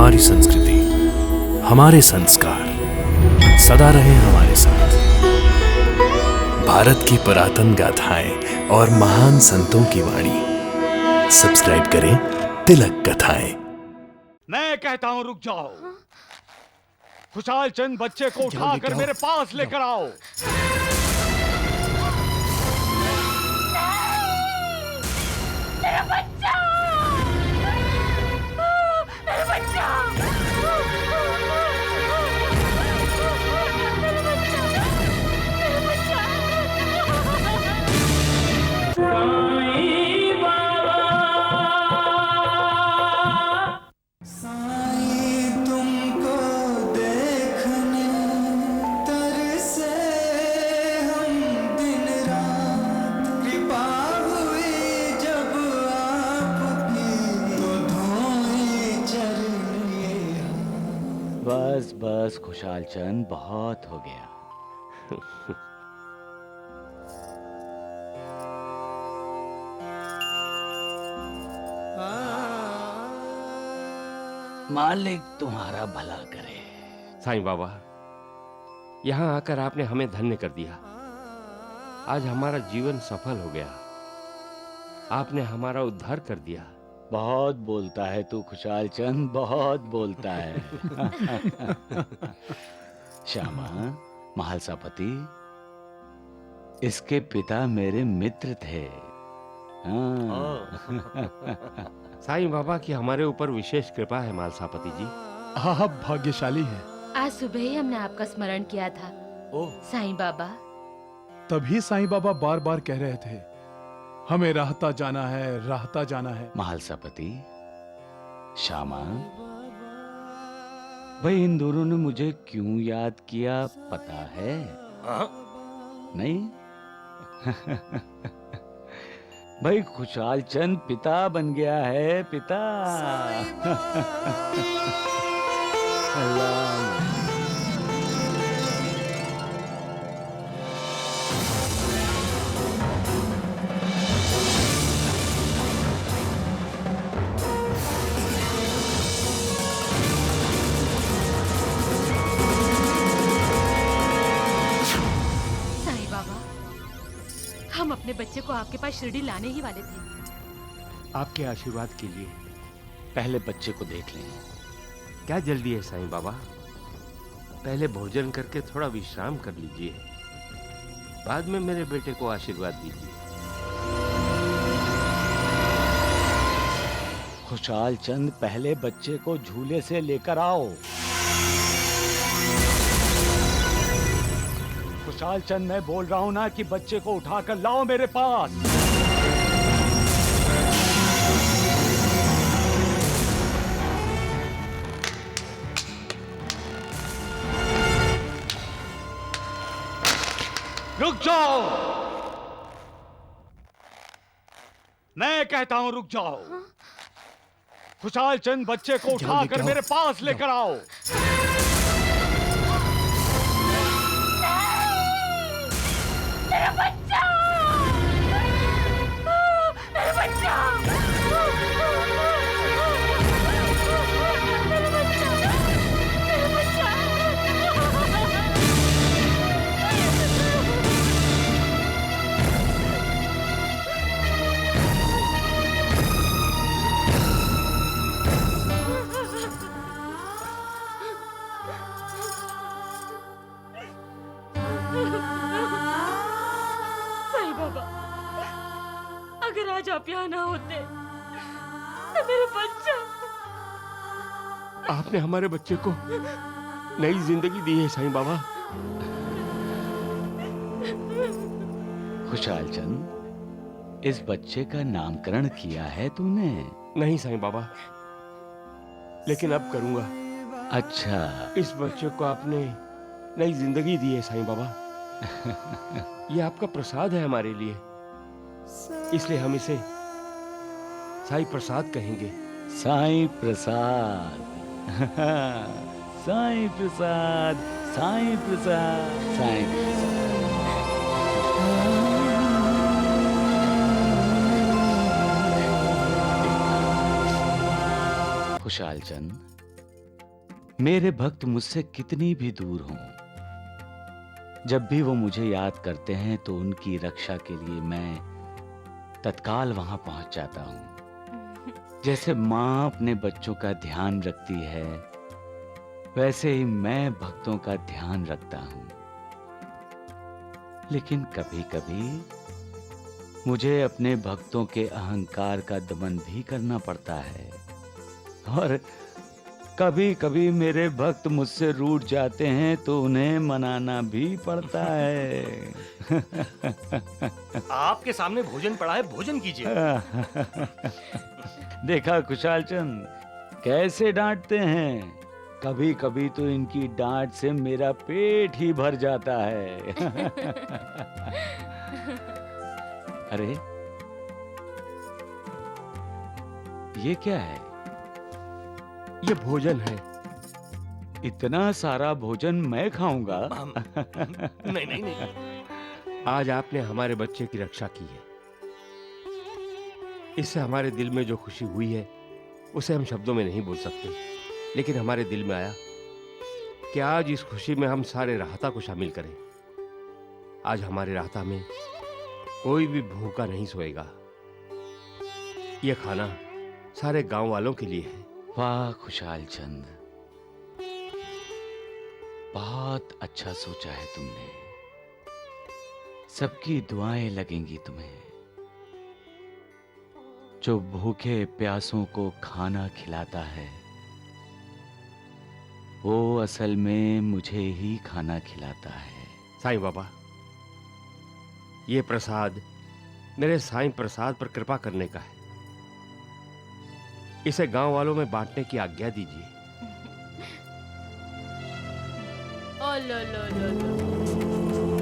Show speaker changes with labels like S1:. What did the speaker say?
S1: हमारी संस्कृति, हमारे संस्कार सदा रहे हमारे साथ। भारत की पुरातन गाथाएं और महान संतों की वाणी। सब्सक्राइब करें तिलक कथाएं।
S2: मैं कहता हूं रुक जाओ। खुशहाल चंद बच्चे को उठाकर मेरे पास लेकर आओ।
S3: मेरा बच्चा! मेरा बच्चा!
S4: बस बस खुशहाल चंद, बहुत हो गया। मालिक तुम्हारा भला करे।
S5: साईं बाबा, यहाँ आकर आपने हमें धन्य कर दिया। आज हमारा जीवन सफल हो गया। आपने हमारा उद्धार कर दिया।
S4: बहुत बोलता है तू खुशहाल चंद, बहुत बोलता है। श्यामा, महालसापति, इसके पिता मेरे मित्र थे। हाँ।
S5: साईं बाबा की हमारे ऊपर विशेष कृपा है मालसापति जी।
S6: आप भाग्यशाली हैं।
S3: आज सुबह ही हमने आपका स्मरण किया था साईं बाबा।
S6: तभी साईं बाबा बार बार कह रहे थे, हमें राहता जाना है, राहता जाना है।
S4: महालसापति, श्यामा, भाई इन दोनों ने मुझे क्यों याद किया पता है? नहीं? भाई खुशहाल चंद पिता बन गया है, पिता। अल्लाह।
S3: साईं बाबा, हम अपने बच्चे को आपके पास शिरडी लाने ही वाले थे।
S5: आपके आशीर्वाद के लिए।
S4: पहले बच्चे को देख लें।
S5: क्या जल्दी है साईं बाबा? पहले भोजन करके थोड़ा विश्राम कर लीजिए, बाद में मेरे बेटे को आशीर्वाद दीजिए।
S4: खुशहाल चंद, पहले बच्चे को झूले से लेकर आओ। खुशहाल चंद, मैं बोल रहा हूं ना कि बच्चे को उठाकर लाओ मेरे पास।
S2: रुक जाओ। मैं कहता हूं रुक जाओ। खुशहाल चंद बच्चे को उठाकर मेरे पास लेकर आओ।
S3: मेरा बच्चा! मेरा बच्चा! साईं बाबा, अगर आज आप यहाँ ना होते तो मेरा बच्चा।
S5: आपने हमारे बच्चे को नई जिंदगी दी है साईं बाबा।
S4: खुशहाल चंद, इस बच्चे का नामकरण किया है तूने?
S5: नहीं साईं बाबा, लेकिन अब करूंगा।
S4: अच्छा।
S5: इस बच्चे को आपने नई जिंदगी दी है साईं बाबा। ये आपका प्रसाद है हमारे लिए, इसलिए हम इसे साईं प्रसाद कहेंगे।
S4: साईं प्रसाद। साईं प्रसाद, साईं प्रसाद, साईं प्रसाद। खुशहाल चंद, मेरे भक्त मुझसे कितनी भी दूर हों, जब भी वो मुझे याद करते हैं तो उनकी रक्षा के लिए मैं तत्काल वहां पहुंच जाता हूं। जैसे माँ अपने बच्चों का ध्यान रखती है, वैसे ही मैं भक्तों का ध्यान रखता हूं। लेकिन कभी-कभी मुझे अपने भक्तों के अहंकार का दमन भी करना पड़ता है, और कभी-कभी मेरे भक्त मुझसे रूठ जाते हैं तो उन्हें मनाना भी पड़ता है।
S7: आपके सामने भोजन पड़ा है, भोजन कीजिए।
S4: देखा खुशाल चंद कैसे डांटते हैं। कभी-कभी तो इनकी डांट से मेरा पेट ही भर जाता है। अरे ये क्या है?
S5: ये भोजन है।
S4: इतना सारा भोजन मैं खाऊंगा?
S7: नहीं नहीं नहीं।
S5: आज आपने हमारे बच्चे की रक्षा की है। इससे हमारे दिल में जो खुशी हुई है उसे हम शब्दों में नहीं बोल सकते, लेकिन हमारे दिल में आया कि आज इस खुशी में हम सारे राहता को शामिल करें। आज हमारे राहता में कोई भी भूखा नहीं सोएगा। यह खाना सारे गांव वालों के लिए है।
S4: वाह खुशाल चंद, बहुत अच्छा सोचा है तुमने। सबकी दुआएं लगेंगी तुम्हें। जो भूखे प्यासों को खाना खिलाता है वो असल में मुझे ही खाना खिलाता है।
S5: साईं बाबा, ये प्रसाद मेरे साईं प्रसाद पर कृपा करने का है। इसे गांव वालों में बांटने की आज्ञा दीजिए।
S3: ओ लो लो लो लो।